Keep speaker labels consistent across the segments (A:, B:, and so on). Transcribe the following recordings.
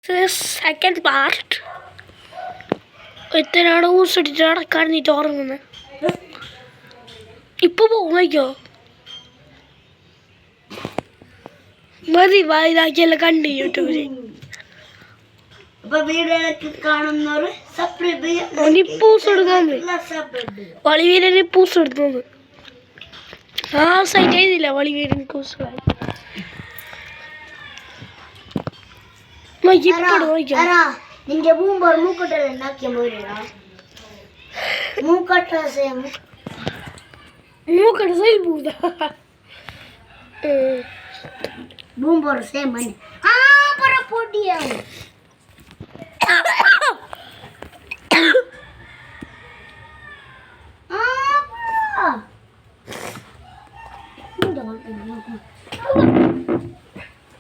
A: Second part. എത്രയാണ് ഊസടിച്ച് നടക്കാൻ നീ ചോറുന്നത്? ഇപ്പൊ പോയിക്കോ മതി. ഇതാക്കിയല്ല കണ്ട് യൂട്യൂബില് പൂസ് എടുക്കുന്നു. വളിവീരന് പൂസ് എടുക്കുന്നത് ആ സൈറ്റ് ചെയ്തില്ല. വളിവീരൻ പൂസ്
B: നിന്റെ ബൂമ്പർ മൂക്കട്ട ഉണ്ടാക്കിയ പോലെയാ. മൂക്കട്ട
A: സൈൽ പൂത
B: ബൂമ്പർ സെയിം ആണ്. ആ പറ പൊടിയാണ്.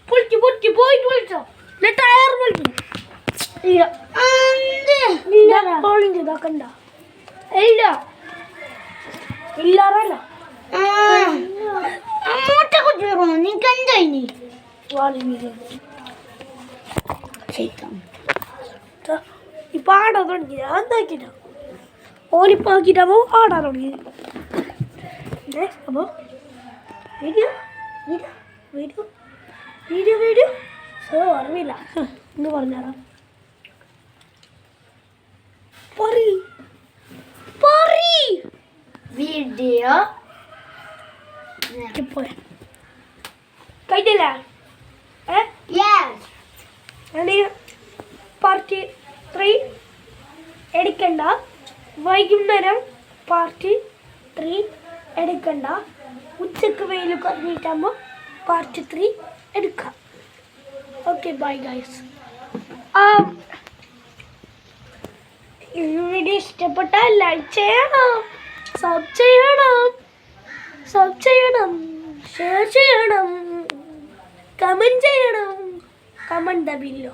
A: പൊളിച്ചു പൊളിച്ചു പോയിട്ട് വിളിച്ചോ. ടയർ പൊളിച്ചു ഇതാക്കണ്ട. ഇല്ല ഇല്ലാറല്ല
B: നിനക്ക് എന്തായി?
A: ഇപ്പൊ ആടാൻ തുടങ്ങി. എന്താക്കിട്ട ഓലിപ്പാക്കിട്ടാകുമ്പോ ആടാൻ തുടങ്ങി. അപ്പൊ video video video video video ഓർമ്മയില്ല എന്ന് പറഞ്ഞാടാ.
B: വീഡിയോ
A: കഴിഞ്ഞില്ല. പാർട്ട് 3 എടുക്കണ്ട. വൈകുന്നേരം പാർട്ട് 3 എടുക്കണ്ട. ഉച്ചക്ക് വെയിൽ കുറഞ്ഞിട്ടാകുമ്പോൾ പാർട്ട് 3 എടുക്കാം. Okay bye guys. ഈ വീഡിയോ ഇഷ്ടപ്പെട്ടാൽ ലൈക്ക് ചെയ്യണം, സബ് ചെയ്യണം, ഷെയർ ചെയ്യണം, കമൻറ്റ് ചെയ്യണം. Comment the ബില്ലോ.